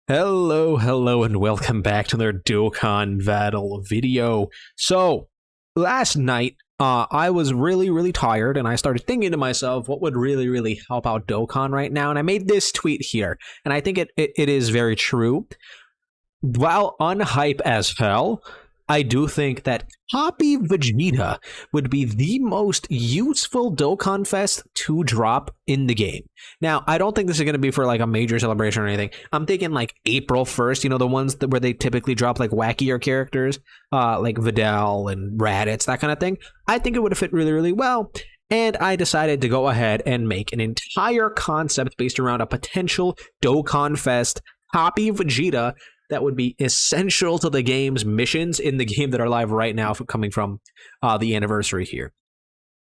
Hello, and welcome back to their Dokkan Battle video. So, last night, I was really tired, and I started thinking to myself, what would really help out Dokkan right now? And I made this tweet here, and I think it is very true. While unhype as hell, I do think that Copy Vegeta would be the most useful DOKKANFEST to drop in the game. Now, I don't think this is going to be for like a major celebration or anything. I'm thinking like April 1st, you know, the ones where they typically drop like wackier characters, like Vidal and Raditz, that kind of thing. I think it would have fit really well. And I decided to go ahead and make an entire concept based around a potential DOKKANFEST Copy Vegeta that would be essential to the game's missions in the game that are live right now, coming from the anniversary here.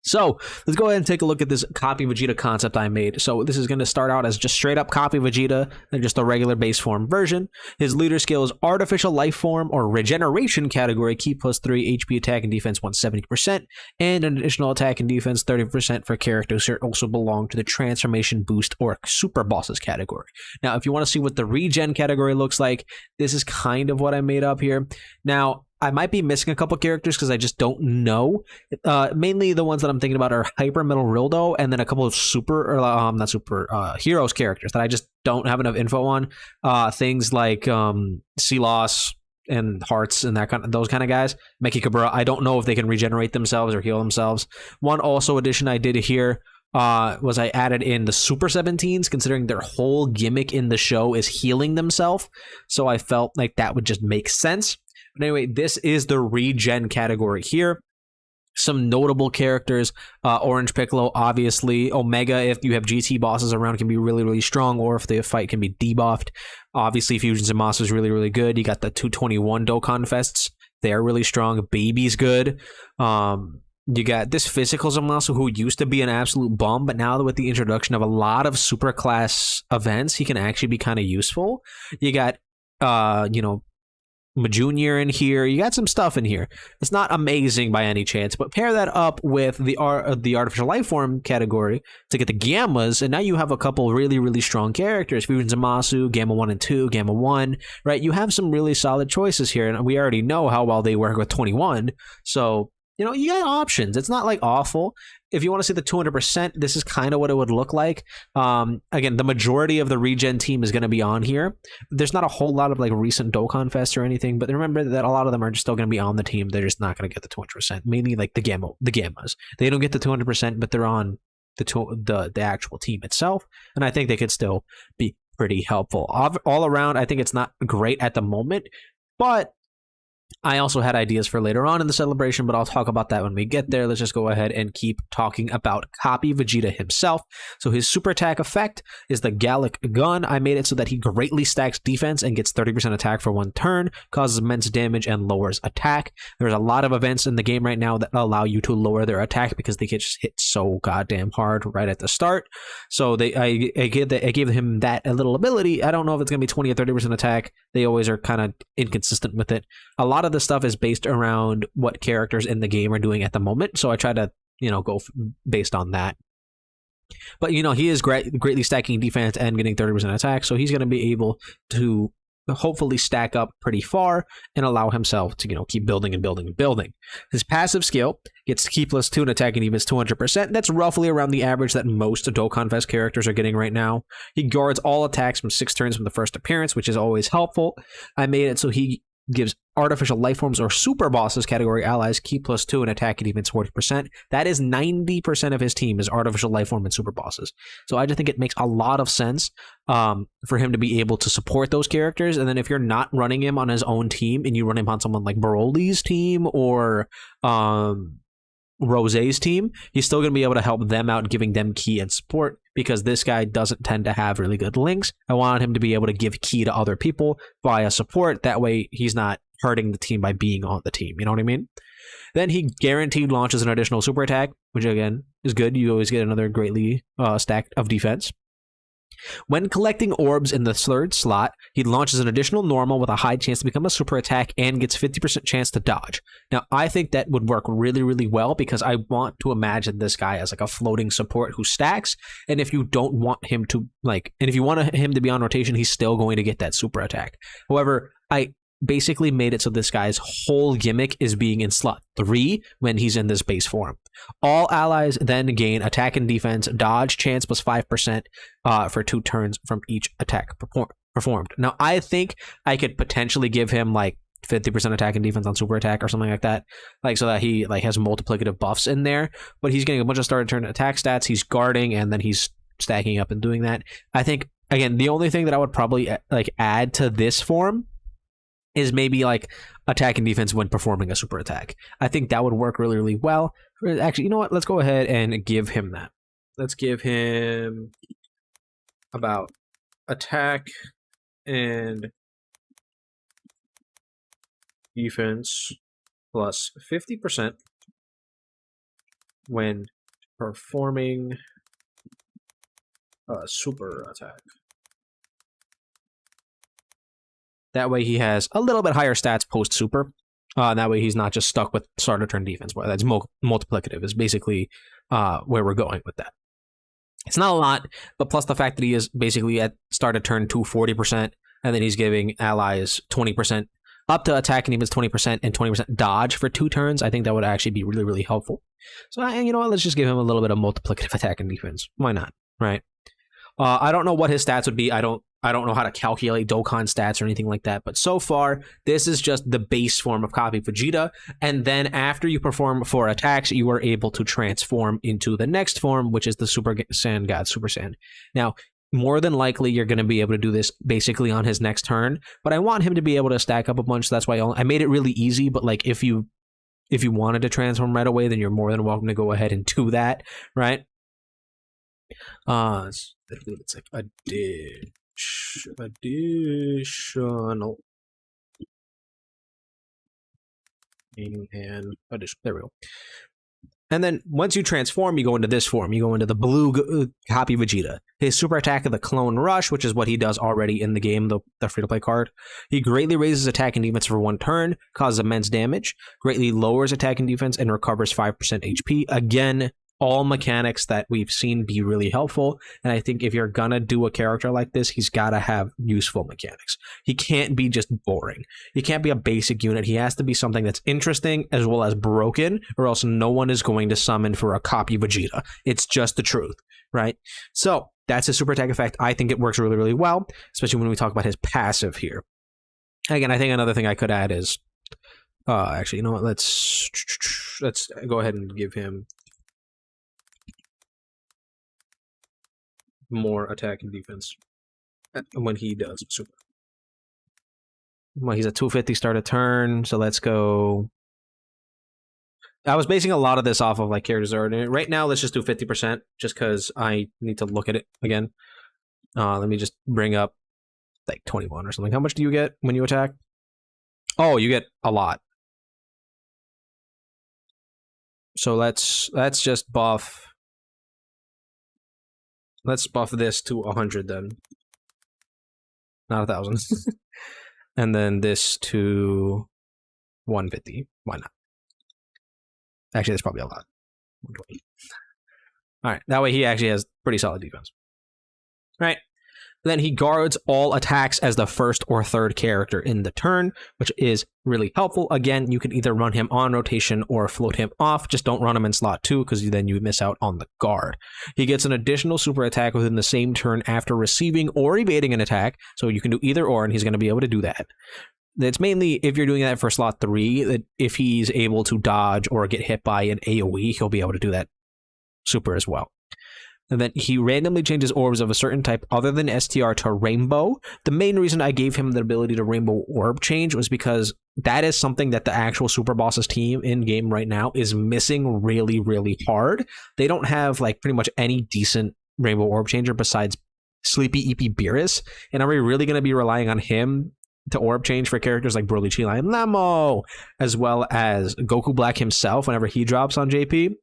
So let's go ahead and take a look at this Copy Vegeta concept I made. So this is going to start out as just straight up Copy Vegeta and just a regular base form version. His leader skill is Artificial Life Form or Regeneration category, Ki +3, HP attack and defense 170%, and an additional attack and defense 30% for characters that also belong to the Transformation Boost or Super Bosses category. Now, if you want to see what the Regen category looks like, this is kind of what I made up here. Now, I might be missing a couple characters because I just don't know. Mainly the ones that I'm thinking about are Hyper Metal Rildo and then a couple of heroes characters that I just don't have enough info on. Things like Silos and Hearts and those kind of guys. Mechikabura, I don't know if they can regenerate themselves or heal themselves. One also addition I did here was I added in the Super 17s, considering their whole gimmick in the show is healing themselves. So I felt like that would just make sense. But anyway, this is the regen category here. Some notable characters, Orange Piccolo, obviously. Omega, if you have GT bosses around, can be really strong, or if the fight can be debuffed. Obviously, Fusion Zamasu is really good. You got the 221 DOKKANFESTs. They're really strong. Baby's good. You got this Physical Zamasu, who used to be an absolute bum, but now with the introduction of a lot of super class events, he can actually be kind of useful. You got, Majunior in here. You got some stuff in here. It's not amazing by any chance, but pair that up with the Artificial Life Form category to get the Gammas, and now you have a couple really strong characters. Fusion Zamasu, Gamma 1 and 2, Gamma 1, right? You have some really solid choices here, and we already know how well they work with 21, so you know, you got options. It's not like awful. If you want to see the 200%, this is kind of what it would look like. Again, the majority of the regen team is going to be on here. There's not a whole lot of like recent Dokkan Fest or anything, but remember that a lot of them are just still going to be on the team. They're just not going to get the 200%. Mainly like the Gammas. They don't get the 200%, but they're on the actual team itself, and I think they could still be pretty helpful. All around, I think it's not great at the moment, but I also had ideas for later on in the celebration, but I'll talk about that when we get there. Let's just go ahead and keep talking about Copy Vegeta himself. So his super attack effect is the Gallic Gun. I made it so that he greatly stacks defense and gets 30% attack for one turn, causes immense damage, and lowers attack. There's a lot of events in the game right now that allow you to lower their attack because they get just hit so goddamn hard right at the start. So I gave him that a little ability. I don't know if it's going to be 20 or 30% attack. They always are kind of inconsistent with it. A lot of the stuff is based around what characters in the game are doing at the moment, so I try to, go based on that. But, he is greatly stacking defense and getting 30% attack, so he's going to be able to hopefully stack up pretty far and allow himself to, keep building and building and building. His passive skill gets Ki +2 and attack and defense 200%. That's roughly around the average that most DOKKANFEST characters are getting right now. He guards all attacks from 6 turns from the first appearance, which is always helpful. I made it so he gives Artificial Life Forms or Super Bosses category allies Ki +2 and attack and defense 40%. That is 90% of his team is Artificial Life Form and Super Bosses. So I just think it makes a lot of sense for him to be able to support those characters. And then if you're not running him on his own team and you run him on someone like Broly's team or Rose's team, he's still going to be able to help them out, giving them Ki and support, because this guy doesn't tend to have really good links. I wanted him to be able to give Ki to other people via support. That way he's not hurting the team by being on the team. You know what I mean? Then he guaranteed launches an additional super attack, which again is good. You always get another greatly stacked of defense. When collecting orbs in the third slot, he launches an additional normal with a high chance to become a super attack and gets 50% chance to dodge. Now, I think that would work really, really well because I want to imagine this guy as like a floating support who stacks. And if you don't want him to and if you want him to be on rotation, he's still going to get that super attack. However, I basically made it so this guy's whole gimmick is being in slot 3 when he's in this base form. All allies then gain attack and defense, dodge chance plus 5% for 2 turns from each attack performed. Now, I think I could potentially give him like 50% attack and defense on super attack or something like that, like so that he like has multiplicative buffs in there, but he's getting a bunch of start turn attack stats, he's guarding, and then he's stacking up and doing that. I think, again, the only thing that I would probably like add to this form is maybe like attack and defense when performing a super attack. I think that would work really, really well. Actually, you know what? Let's go ahead and give him that. Let's give him about attack and defense plus 50% when performing a super attack. That way he has a little bit higher stats post-super. That way he's not just stuck with starter turn defense. Well, that's multiplicative is basically where we're going with that. It's not a lot, but plus the fact that he is basically at starter turn 40%, and then he's giving allies 20%, up to attack and defense 20% and 20% dodge for 2 turns. I think that would actually be really, really helpful. So, you know what? Let's just give him a little bit of multiplicative attack and defense. Why not? Right? I don't know what his stats would be. I don't know how to calculate Dokkan stats or anything like that, but so far, this is just the base form of Copy Vegeta, and then after you perform 4 attacks, you are able to transform into the next form, which is the Super Saiyan God, Super Saiyan. Now, more than likely, you're going to be able to do this basically on his next turn, but I want him to be able to stack up a bunch, so that's why I made it really easy, but like if you wanted to transform right away, then you're more than welcome to go ahead and do that, right? It's like additional and addition. There we go. And then once you transform, you go into this form. You go into the blue Copy Vegeta. His super attack of the Clone Rush, which is what he does already in the game, the free-to-play card. He greatly raises attack and defense for 1 turn, causes immense damage, greatly lowers attack and defense, and recovers 5% HP. Again, all mechanics that we've seen be really helpful, and I think if you're gonna do a character like this, he's gotta have useful mechanics. He can't be just boring. He can't be a basic unit. He has to be something that's interesting as well as broken, or else no one is going to summon for a Copy Vegeta. It's just the truth, right? So that's his super attack effect. I think it works really, really well, especially when we talk about his passive here. Again, I think another thing I could add is actually, you know what, let's go ahead and give him more attack and defense when he does super. Well, he's at 250 start a turn, so let's go. I was basing a lot of this off of like characters already. Right now, let's just do 50%, just because I need to look at it again. Let me just bring up like 21 or something. How much do you get when you attack? Oh, you get a lot. So let's just buff. Let's buff this to 100 then. Not 1,000. And then this to 150. Why not? Actually, that's probably a lot. 120. Alright, that way he actually has pretty solid defense. Right. Then he guards all attacks as the first or third character in the turn, which is really helpful. Again, you can either run him on rotation or float him off. Just don't run him in slot 2 because then you miss out on the guard. He gets an additional super attack within the same turn after receiving or evading an attack. So you can do either or, and he's going to be able to do that. That's mainly if you're doing that for slot 3, that if he's able to dodge or get hit by an AoE, he'll be able to do that super as well. And then he randomly changes orbs of a certain type other than STR to rainbow. The main reason I gave him the ability to rainbow orb change was because that is something that the actual Super Bosses team in game right now is missing really, really hard. They don't have like pretty much any decent rainbow orb changer besides Sleepy EP Beerus. And are we really going to be relying on him to orb change for characters like Broly, Chi-Lion, Lemo, as well as Goku Black himself whenever he drops on JP?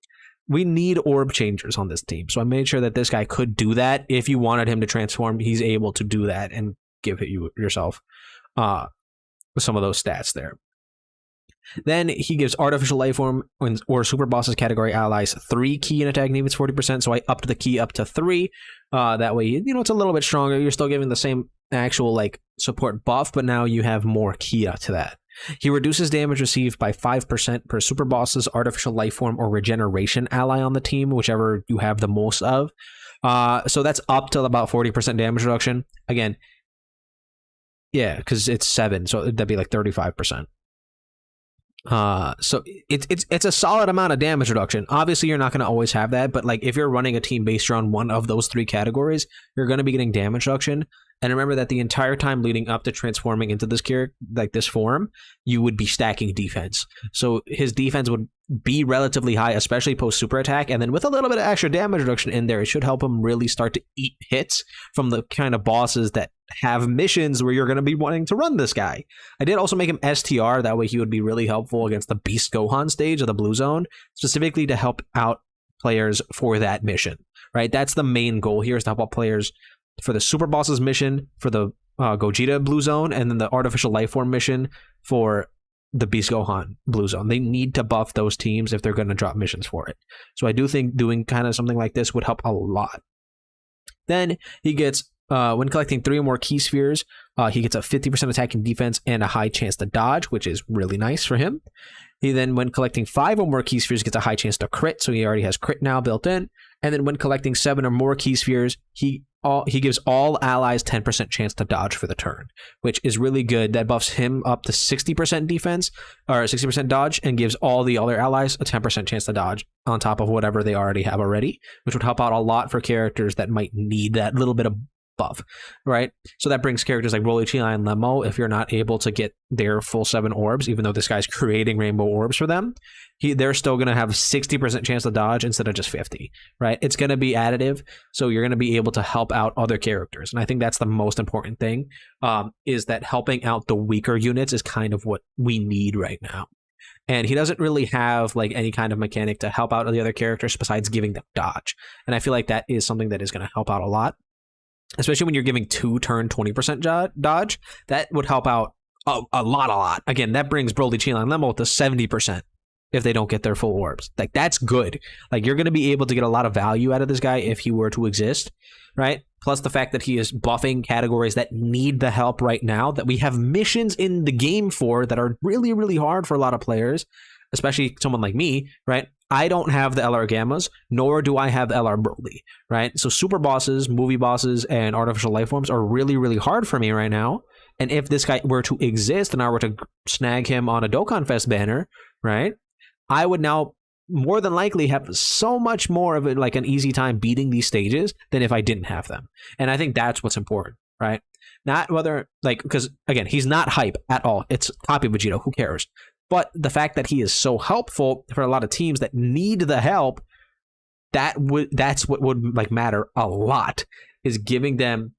we need orb changers on this team. So I made sure that this guy could do that. If you wanted him to transform, he's able to do that and give yourself some of those stats there. Then he gives artificial life form or super bosses category allies 3 key and attack needs 40%. So I upped the key up to 3. That way, it's a little bit stronger. You're still giving the same actual like support buff, but now you have more key to that. He reduces damage received by 5% per super boss's artificial life form or regeneration ally on the team, whichever you have the most of. So that's up to about 40% damage reduction. Again, yeah, because it's 7, so that'd be like 35%. So it's a solid amount of damage reduction. Obviously, you're not going to always have that, but like if you're running a team based around one of those 3 categories, you're going to be getting damage reduction. And remember that the entire time leading up to transforming into this character, like this form, you would be stacking defense. So his defense would be relatively high, especially post super attack. And then with a little bit of extra damage reduction in there, it should help him really start to eat hits from the kind of bosses that have missions where you're going to be wanting to run this guy. I did also make him STR. That way he would be really helpful against the Beast Gohan stage of the Blue Zone, specifically to help out players for that mission, right? That's the main goal here, is to help out players for the super bosses mission, for the Gogeta Blue Zone, and then the artificial life form mission for the Beast Gohan Blue Zone. They need to buff those teams if they're going to drop missions for it. So I do think doing kind of something like this would help a lot. Then he gets, when collecting 3 or more key spheres, he gets a 50% attacking defense and a high chance to dodge, which is really nice for him. He then, when collecting 5 or more key spheres, gets a high chance to crit, so he already has crit now built in. And then when collecting 7 or more key spheres, he gives all allies 10% chance to dodge for the turn, which is really good. That buffs him up to 60% defense, or 60% dodge, and gives all the other allies a 10% chance to dodge on top of whatever they already have already, which would help out a lot for characters that might need that little bit of buff, right? So that brings characters like Broly, Chi and Lemo, if you're not able to get their full 7 orbs, even though this guy's creating rainbow orbs for them, they're still going to have 60% chance to dodge instead of just 50, right? It's going to be additive, so you're going to be able to help out other characters. And I think that's the most important thing, is that helping out the weaker units is kind of what we need right now. And he doesn't really have like any kind of mechanic to help out the other characters besides giving them dodge. And I feel like that is something that is going to help out a lot. Especially when you're giving 2 turn 20% dodge, that would help out a lot. Again, that brings Broly, Chi and Lemo to 70% if they don't get their full orbs. Like, that's good. Like, you're going to be able to get a lot of value out of this guy if he were to exist, right? Plus the fact that he is buffing categories that need the help right now, that we have missions in the game for that are really, really hard for a lot of players, especially someone like me, right? I don't have the LR Gammas, nor do I have the LR Broly, right? So super bosses, movie bosses, and artificial life forms are really, really hard for me right now. And if this guy were to exist and I were to snag him on a DOKKANFEST banner, right, I would now more than likely have so much more of like an easy time beating these stages than if I didn't have them. And I think that's what's important, right? Not whether, like, because again, he's not hype at all. It's copy Vegeta, who cares? But the fact that he is so helpful for a lot of teams that need the help, that's what would like matter a lot, is giving them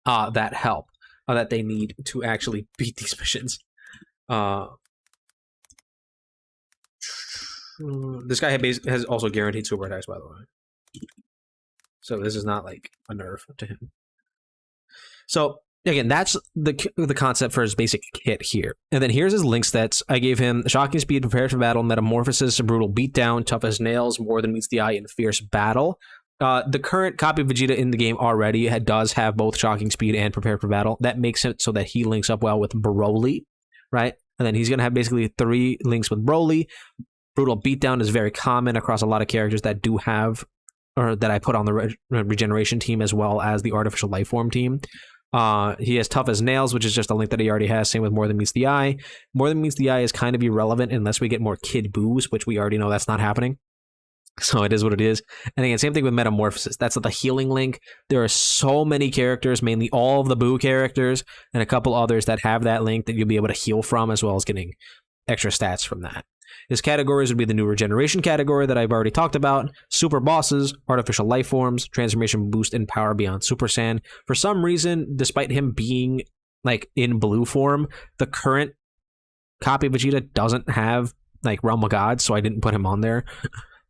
that help that they need to actually beat these missions. This guy has also guaranteed super attacks, by the way. So this is not like a nerf to him. So again, that's the concept for his basic kit here. And then here's his link stats. I gave him Shocking Speed, Prepared for Battle, Metamorphosis, Brutal Beatdown, Tough as Nails, More Than Meets the Eye, and Fierce Battle. The current copy of Vegeta in the game already does have both Shocking Speed and Prepared for Battle. That makes it so that he links up well with Broly, right? And then he's going to have basically 3 links with Broly. Brutal Beatdown is very common across a lot of characters that do have, or that I put on the regeneration team as well as the artificial life form team. He has Tough as Nails, which is just a link that he already has. Same with More Than Meets the Eye. More Than Meets the Eye is kind of irrelevant unless we get more Kid Boos, which we already know that's not happening. So it is what it is. And again, same thing with Metamorphosis. That's the healing link. There are so many characters, mainly all of the Boo characters, and a couple others that have that link that you'll be able to heal from, as well as getting extra stats from that. His categories would be the new regeneration category that I've already talked about, super bosses, artificial life forms, transformation boost, and power beyond Super Saiyan. For some reason, despite him being like in blue form, the current copy of Vegeta doesn't have like Realm of God, so I didn't put him on there.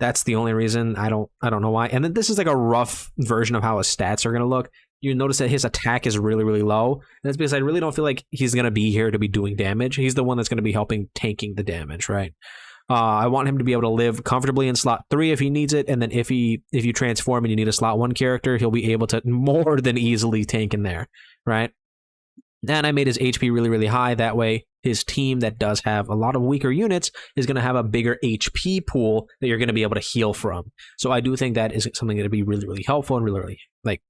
That's the only reason. I don't know why. And then this is like a rough version of how his stats are going to look. You notice that his attack is really, really low. And that's because I really don't feel like he's going to be here to be doing damage. He's the one that's going to be helping tanking the damage, right? I want him to be able to live comfortably in slot 3 if he needs it, and then if you transform and you need a slot 1 character, he'll be able to more than easily tank in there, right? And I made his HP really, really high. That way, his team that does have a lot of weaker units is going to have a bigger HP pool that you're going to be able to heal from. So I do think that is something that would be really, really helpful and really, really like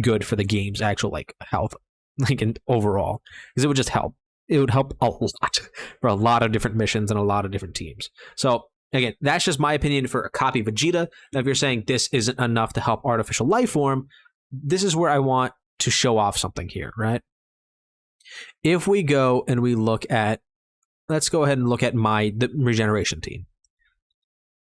good for the game's actual like health, like in overall, because it would just help. It would help a lot for a lot of different missions and a lot of different teams. So again, that's just my opinion for a copy Vegeta. Now, if you're saying this isn't enough to help Artificial Life Form, this is where I want to show off something here, right? If we go and we look at, let's go ahead and look at the regeneration team.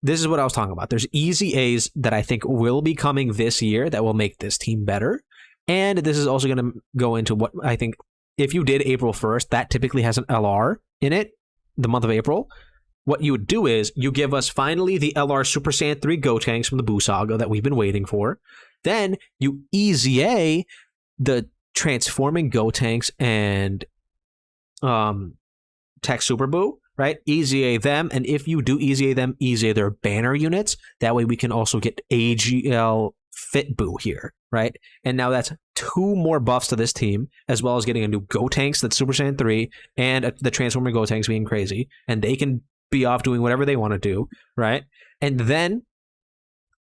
This is what I was talking about. There's easy A's that I think will be coming this year that will make this team better. And this is also going to go into what I think, if you did April 1st, that typically has an LR in it, the month of April. What you would do is you give us finally the LR Super Saiyan 3 Gotenks from the Buu Saga that we've been waiting for. Then you easy A the transforming Gotenks and Tech Super Buu, right? Easy A them, and if you do easy A them, easy A their banner units. That way we can also get AGL Fit Buu here, right? And now that's 2 more buffs to this team, as well as getting a new Gotenks that's Super Saiyan 3, and the transforming Gotenks being crazy, and they can be off doing whatever they want to do, right? And then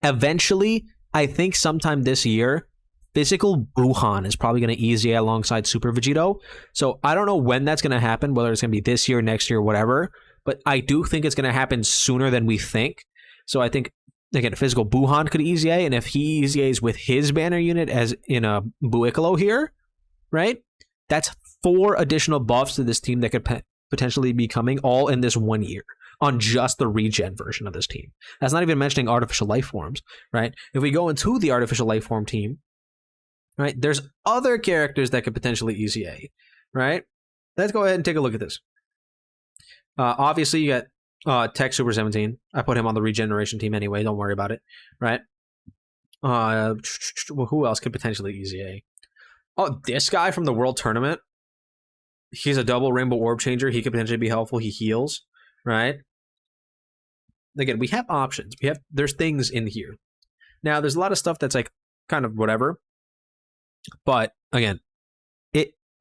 eventually, I think sometime this year, Physical Buuhan is probably going to easy alongside Super Vegito. So I don't know when that's going to happen, whether it's going to be this year, next year, whatever. But I do think it's going to happen sooner than we think. So I think, again, Physical Buuhan could easy A, and if he easy A's with his banner unit as in a Buikalo here, right? That's 4 additional buffs to this team that could potentially be coming all in this 1 year on just the regen version of this team. That's not even mentioning artificial life forms, right? If we go into the artificial life form team, right, there's other characters that could potentially easy A, right? Let's go ahead and take a look at this. Obviously, you got Tech Super 17. I put him on the regeneration team anyway. Don't worry about it, right? Well, who else could potentially easy A? Oh, this guy from the World Tournament. He's a double Rainbow Orb Changer. He could potentially be helpful. He heals, right? Again, we have options. There's things in here. Now, there's a lot of stuff that's like kind of whatever. But again,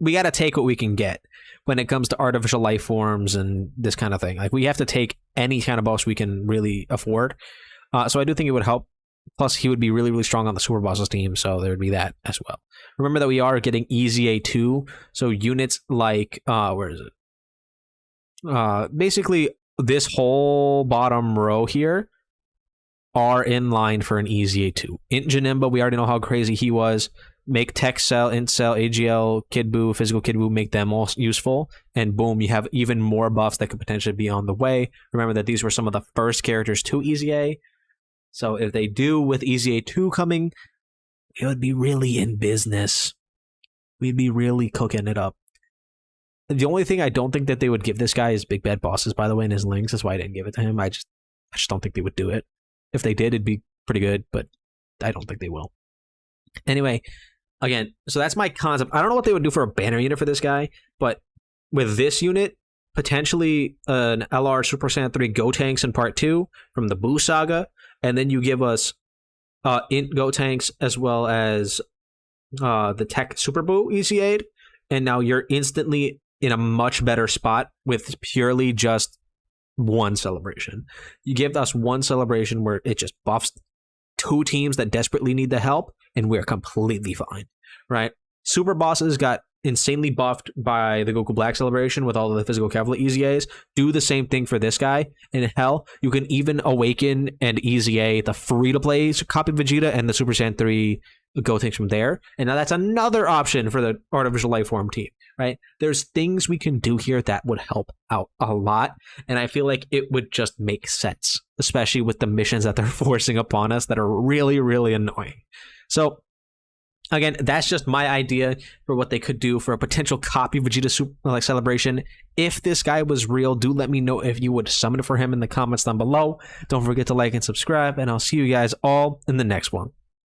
we got to take what we can get when it comes to artificial life forms and this kind of thing. Like, we have to take any kind of boss we can really afford. So I do think it would help. Plus, he would be really, really strong on the Super Bosses team, so there would be that as well. Remember that we are getting easy A2, so units like, where is it? Basically, this whole bottom row here are in line for an easy A2. Int Janemba, we already know how crazy he was. Make Tech Cell, Int Cell, AGL, Kid Buu, Physical Kid Buu, make them all useful. And boom, you have even more buffs that could potentially be on the way. Remember that these were some of the first characters to Easy A. So if they do with Easy A2 coming, it would be really in business. We'd be really cooking it up. The only thing I don't think that they would give this guy is Big Bad Bosses, by the way, in his links. That's why I didn't give it to him. I just don't think they would do it. If they did, it'd be pretty good, but I don't think they will. Anyway, again, so that's my concept. I don't know what they would do for a banner unit for this guy, but with this unit, potentially an LR Super Saiyan 3 Gotenks in Part 2 from the Buu Saga, and then you give us Int Gotenks as well as the Tech Super Buu ECA'd, and now you're instantly in a much better spot with purely just one celebration. You give us one celebration where it just buffs 2 teams that desperately need the help, and we're completely fine, right? Super Bosses got insanely buffed by the Goku Black celebration with all of the physical cavalry Easy A's. Do the same thing for this guy, and hell, you can even awaken and Easy A the free-to-play copy Vegeta and the Super Saiyan 3 Gotenks from there, and now that's another option for the artificial life form team, right? There's things we can do here that would help out a lot, and I feel like it would just make sense, especially with the missions that they're forcing upon us that are really, really annoying. So Again, that's just my idea for what they could do for a potential copy of Vegeta Super Celebration. If this guy was real, do let me know if you would summon for him in the comments down below. Don't forget to like and subscribe, and I'll see you guys all in the next one.